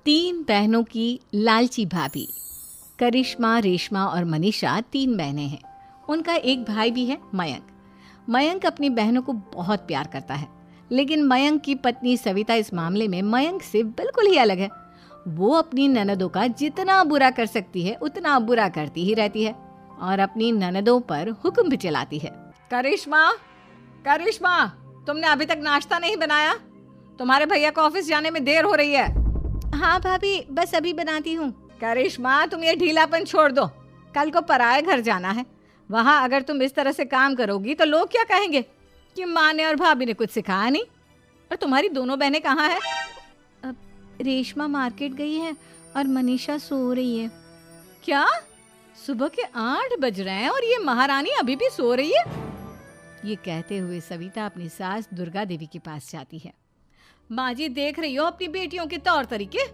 तीन बहनों की लालची भाभी। करिश्मा, रेशमा और मनीषा तीन बहनें हैं। उनका एक भाई भी है, मयंक। मयंक अपनी बहनों को बहुत प्यार करता है, लेकिन मयंक की पत्नी सविता इस मामले में मयंक से बिल्कुल ही अलग है। वो अपनी ननदों का जितना बुरा कर सकती है उतना बुरा करती ही रहती है और अपनी ननदों पर हुक्म भी चलाती है। करिश्मा, करिश्मा, तुमने अभी तक नाश्ता नहीं बनाया? तुम्हारे भैया को ऑफिस जाने में देर हो रही है। हाँ भाभी, बस अभी बनाती हूँ। करिश्मा, तुम ये ढीलापन छोड़ दो। कल को पराए घर जाना है। वहाँ अगर तुम इस तरह से काम करोगी तो लोग क्या कहेंगे कि माँ ने और भाभी ने कुछ सिखाया नहीं। और तुम्हारी दोनों बहनें कहाँ हैं? अब रेशमा मार्केट गई है और मनीषा सो रही है। क्या? सुबह के 8 बज रहे हैं और ये महारानी अभी भी सो रही है? ये कहते हुए सविता अपनी सास दुर्गा देवी के पास जाती है। माँ जी, देख रही हो अपनी बेटियों के तौर तरीके?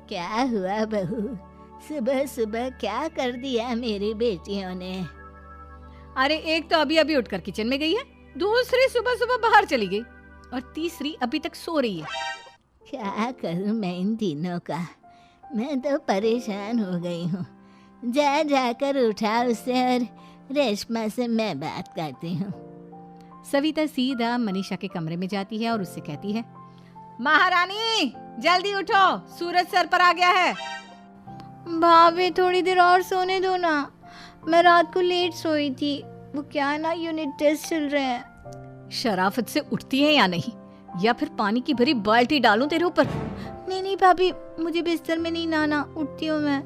क्या हुआ बहू, सुबह सुबह क्या कर दिया मेरी बेटियों ने? अरे एक तो अभी अभी उठकर किचन में गई है, दूसरी सुबह सुबह बाहर चली गई और तीसरी अभी तक सो रही है। क्या करूं मैं इन तीनों का, मैं तो परेशान हो गई हूँ। जा जाकर उठा उसे और रेशमा से मैं बात करती हूँ। सविता सीधा मनीषा के कमरे में जाती है और उससे कहती है, महारानी जल्दी उठो, सूरज सर पर आ गया है। भाभी थोड़ी देर और सोने दो ना, मैं रात को लेट सोई थी। वो क्या है ना, यूनिट टेस्ट चल रहे हैं। शराफत से उठती है या नहीं, या फिर पानी की भरी बाल्टी डालूं तेरे ऊपर? नहीं नहीं भाभी, मुझे बिस्तर में नहीं नहाना, उठती हूँ मैं।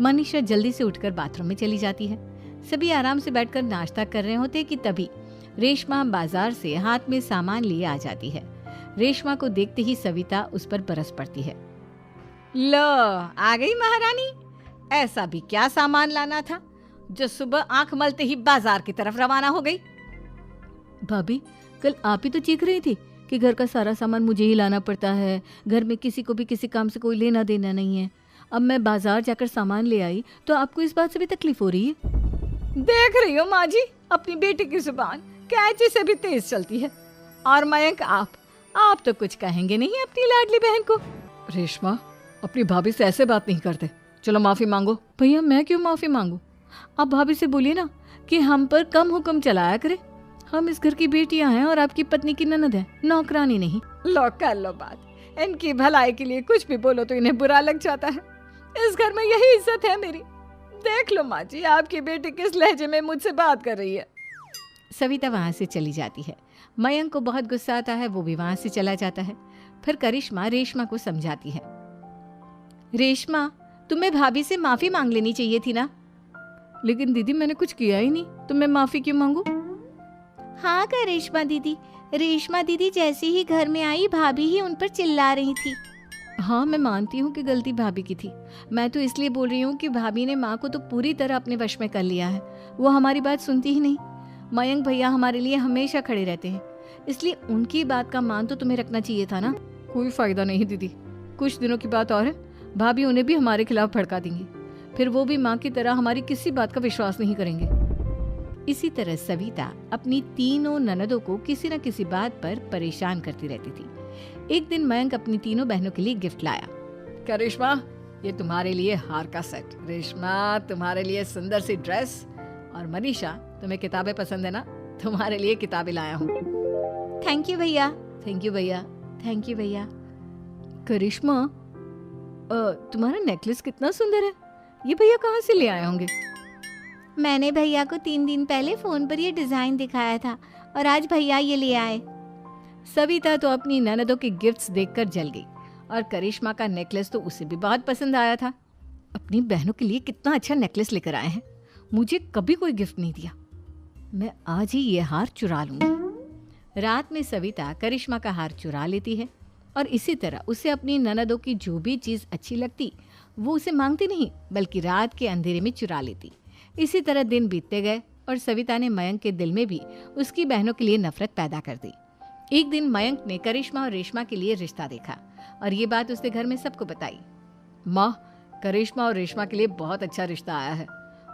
मनीषा जल्दी से उठकर बाथरूम में चली जाती है। सभी आराम से बैठकर नाश्ता कर रहे होते कि तभी रेशमा बाजार से हाथ में सामान लिए आ जाती है। रेशमा को देखते ही सविता उस पर बरस पड़ती है। लो, आ गई महारानी। ऐसा भी क्या सामान लाना था जो सुबह आंख मलते ही बाजार की तरफ रवाना हो गई? भाभी, कल आप ही तो चीख रही थी कि घर का सारा सामान मुझे ही लाना पड़ता है, घर में किसी को भी किसी काम से कोई लेना देना नहीं है। अब मैं बाजार जाकर सामान ले आई तो आपको इस बात से भी तकलीफ हो रही है? देख रही हो माँ जी, अपनी बेटी की जुबान कैंची से भी तेज चलती है। और मयंक, आप तो कुछ कहेंगे नहीं अपनी लाडली बहन को। रेशमा, अपनी भाभी से ऐसे बात नहीं करते। चलो माफी मांगो। भैया, मैं क्यों माफी मांगू? आप भाभी से बोलिए ना कि हम पर कम हुक्म चलाया करे। हम इस घर की बेटियां हैं और आपकी पत्नी की ननद है, नौकरानी नहीं। लो कर लो बात। इनकी भलाई के लिए कुछ भी बोलो तो इन्हें बुरा लग जाता है। इस घर में यही इज्जत है मेरी। देख लो माँ जी, आपकी बेटी किस लहजे में मुझसे बात कर रही है। सविता वहां से चली जाती है। मयंक को बहुत गुस्सा आता है, वो भी वहां से चला जाता है। फिर करिश्मा रेशमा को समझाती है। रेशमा, तुम्हें भाभी से माफी मांग लेनी चाहिए थी ना। लेकिन दीदी, मैंने कुछ किया ही नहीं, तो मैं माफी क्यों मांगू? हाँ करिश्मा दीदी, रेशमा दीदी जैसे ही घर में आई भाभी ही उन पर चिल्ला रही थी। हाँ, मैं मानती हूँ कि गलती भाभी की थी। मैं तो इसलिए बोल रही हूँ कि भाभी ने माँ को तो पूरी तरह अपने वश में कर लिया है। वो हमारी बात सुनती ही नहीं। मयंक भैया हमारे लिए हमेशा खड़े रहते हैं, इसलिए उनकी बात का मान तो तुम्हें रखना चाहिए था ना। कोई फायदा नहीं दीदी, कुछ दिनों की बात और है, भाभी उन्हें भी हमारे खिलाफ भड़का देंगी। फिर वो भी माँ की तरह हमारी किसी बात का विश्वास नहीं करेंगे। इसी तरह सविता अपनी तीनों ननदों को किसी न किसी बात पर परेशान करती रहती थी। एक दिन मयंक अपनी तीनों बहनों के लिए गिफ्ट लाया। करिश्मा, ये तुम्हारे लिए हार का सेट। रेशमा, तुम्हारे लिए सुंदर सी ड्रेस। और मनीषा, तुम्हें किताबें पसंद है ना, तुम्हारे लिए किताबें लाया हूँ। थैंक यू भैया। थैंक यू भैया। थैंक यू भैया। करिश्मा, तुम्हारा नेकलेस कितना सुंदर है। ये भैया कहाँ से ले आए होंगे? मैंने भैया को 3 दिन पहले फोन पर ये डिजाइन दिखाया था और आज भैया ये ले आए। सविता तो अपनी ननदों के गिफ्ट्स देखकर जल गई और करिश्मा का नेकलेस तो उसे भी बहुत पसंद आया था। अपनी बहनों के लिए कितना अच्छा नेकलेस लेकर आए हैं, मुझे कभी कोई गिफ्ट नहीं दिया। मैं आज ही ये हार चुरा लूंगी। रात में सविता करिश्मा का हार चुरा लेती है और इसी तरह उसे अपनी ननदों की जो भी चीज़ अच्छी लगती वो उसे मांगती नहीं, बल्कि रात के अंधेरे में चुरा लेती। इसी तरह दिन बीतते गए और सविता ने मयंक के दिल में भी उसकी बहनों के लिए नफरत पैदा कर दी। एक दिन मयंक ने करिश्मा और रेशमा के लिए रिश्ता देखा और ये बात उसने घर में सबको बताई। माँ, करिश्मा और रेशमा के लिए बहुत अच्छा रिश्ता आया है।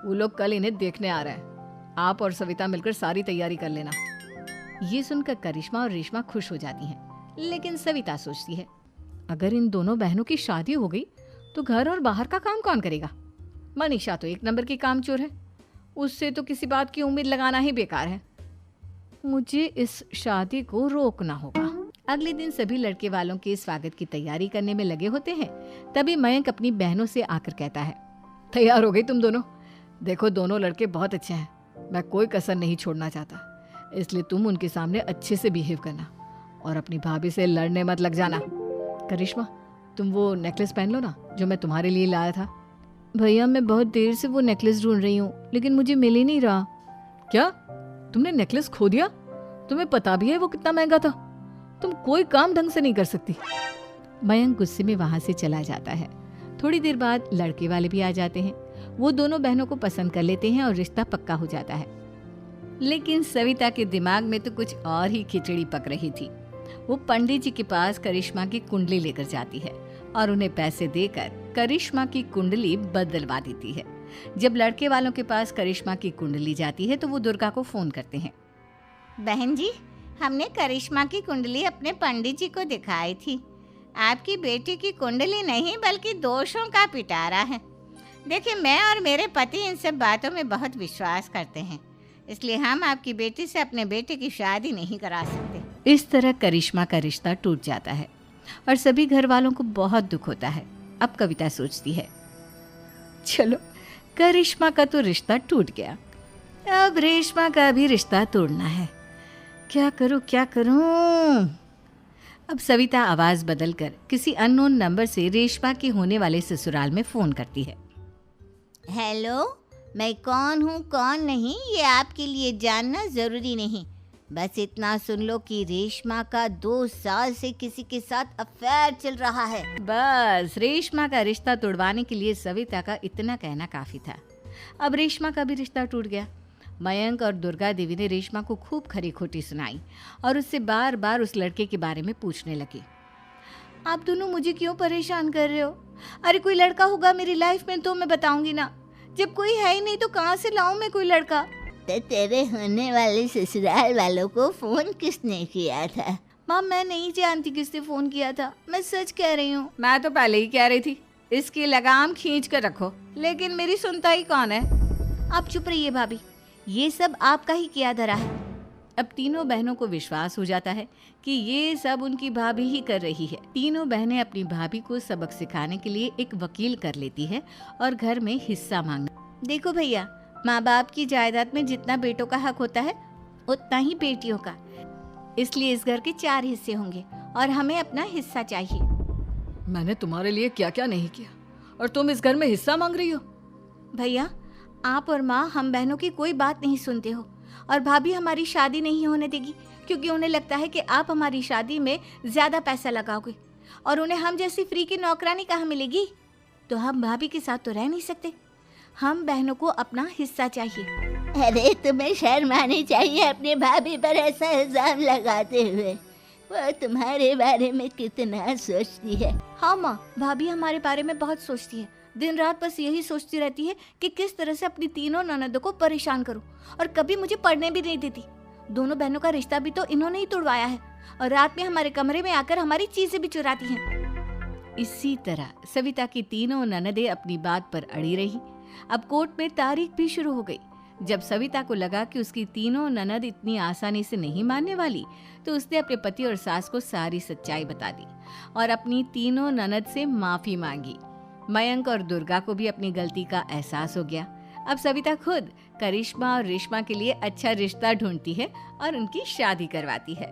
वो लोग कल इन्हें देखने आ रहे हैं। आप और सविता मिलकर सारी तैयारी कर लेना। ये सुनकर करिश्मा और रेशमा खुश हो जाती हैं, लेकिन सविता सोचती है, अगर इन दोनों बहनों की शादी हो गई तो घर और बाहर का काम कौन करेगा? मनीषा तो एक नंबर की कामचोर है, उससे तो किसी बात की उम्मीद लगाना ही बेकार है। मुझे इस शादी को रोकना होगा। अगले दिन सभी लड़के वालों के स्वागत की तैयारी करने में लगे होते हैं। तभी मयंक अपनी बहनों से आकर कहता है, तैयार हो गई तुम दोनों? देखो दोनों लड़के बहुत अच्छे हैं, मैं कोई कसर नहीं छोड़ना चाहता, इसलिए तुम उनके सामने अच्छे से बिहेव करना और अपनी भाभी से लड़ने मत लग जाना। करिश्मा, तुम वो नेकलेस पहन लो ना जो मैं तुम्हारे लिए लाया था। भैया मैं बहुत देर से वो नेकलेस ढूंढ रही हूँ, लेकिन मुझे मिल ही नहीं रहा। क्या तुमने नेकलेस खो दिया? तुम्हें पता भी है वो कितना महंगा था? तुम कोई काम ढंग से नहीं कर सकती। मयंक गुस्से में वहां से चला जाता है। थोड़ी देर बाद लड़के वाले भी आ जाते हैं। वो दोनों बहनों को पसंद कर लेते हैं और रिश्ता पक्का हो जाता है। लेकिन सविता के दिमाग में तो कुछ और ही खिचड़ी पक रही थी। वो पंडित जी के पास करिश्मा की कुंडली लेकर जाती है और उन्हें पैसे देकर करिश्मा की कुंडली बदलवा देती है। जब लड़के वालों के पास करिश्मा की कुंडली जाती है तो वो दुर्गा को फोन करते हैं। बहन जी, हमने करिश्मा की कुंडली अपने पंडित जी को दिखाई थी। आपकी बेटी की कुंडली नहीं बल्कि दोषों का पिटारा है। देखिए, मैं और मेरे पति इन सब बातों में बहुत विश्वास करते हैं, इसलिए हम आपकी बेटी से अपने बेटे की शादी नहीं करा सकते। इस तरह करिश्मा का रिश्ता टूट जाता है और सभी घर वालों को बहुत दुख होता है। अब कविता सोचती है, चलो करिश्मा का तो रिश्ता टूट गया, अब रेशमा का भी रिश्ता तोड़ना है। क्या करूं? अब सविता आवाज बदलकर किसी अननोन नंबर से रेशमा के होने वाले ससुराल में फोन करती है। हेलो, मैं कौन हूँ कौन नहीं ये आपके लिए जानना ज़रूरी नहीं। बस इतना सुन लो कि रेशमा का 2 साल से किसी के साथ अफेयर चल रहा है। बस रेशमा का रिश्ता तोड़वाने के लिए सविता का इतना कहना काफी था। अब रेशमा का भी रिश्ता टूट गया। मयंक और दुर्गा देवी ने रेशमा को खूब खरी खोटी सुनाई और उससे बार बार उस लड़के के बारे में पूछने लगी। आप दोनों मुझे क्यों परेशान कर रहे हो? अरे कोई लड़का होगा मेरी लाइफ में तो मैं बताऊंगी ना, जब कोई है ही नहीं तो कहाँ से लाऊं मैं कोई लड़का? तो तेरे होने वाले ससुराल वालों को फोन किसने किया था? माँ, मैं नहीं जानती किसने फोन किया था, मैं सच कह रही हूँ। मैं तो पहले ही कह रही थी इसकी लगाम खींच कर रखो, लेकिन मेरी सुनता ही कौन है। आप चुप रहिए भाभी, ये सब आपका ही किया धरा है। अब तीनों बहनों को विश्वास हो जाता है कि ये सब उनकी भाभी ही कर रही है। तीनों बहनें अपनी भाभी को सबक सिखाने के लिए एक वकील कर लेती है और घर में हिस्सा मांगना। देखो भैया, माँ बाप की जायदाद में जितना बेटों का हक होता है उतना ही बेटियों का, इसलिए इस घर के 4 हिस्से होंगे और हमें अपना हिस्सा चाहिए। मैंने तुम्हारे लिए क्या क्या नहीं किया और तुम इस घर में हिस्सा मांग रही हो? भैया, आप और माँ हम बहनों की कोई बात नहीं सुनते हो और भाभी हमारी शादी नहीं होने देगी क्योंकि उन्हें लगता है कि आप हमारी शादी में ज्यादा पैसा लगाओगे और उन्हें हम जैसी फ्री की नौकरानी कहाँ मिलेगी। तो हम भाभी के साथ तो रह नहीं सकते, हम बहनों को अपना हिस्सा चाहिए। अरे तुम्हें शर्म आनी चाहिए अपने भाभी पर ऐसा इल्जाम लगाते हुए। वो तुम्हारे बारे में कितना सोचती है। हाँ माँ, भाभी हमारे बारे में बहुत सोचती है, दिन रात बस यही सोचती रहती है कि किस तरह से अपनी तीनों ननदों को परेशान करूं और कभी मुझे पढ़ने भी नहीं देती। दोनों बहनों का रिश्ता भी तो इन्होंने ही तोड़वाया है और रात में हमारे कमरे में आकर हमारी चीजें भी चुराती हैं। इसी तरह सविता की तीनों ननदें अपनी बात पर अड़ी रही। अब कोर्ट में तारीख भी शुरू हो गई। जब सविता को लगा कि उसकी तीनों ननद इतनी आसानी से नहीं मानने वाली, तो उसने अपने पति और सास को सारी सच्चाई बता दी और अपनी तीनों ननद से माफी मांगी। मयंक और दुर्गा को भी अपनी गलती का एहसास हो गया। अब सविता खुद करिश्मा और रेशमा के लिए अच्छा रिश्ता ढूंढती है और उनकी शादी करवाती है।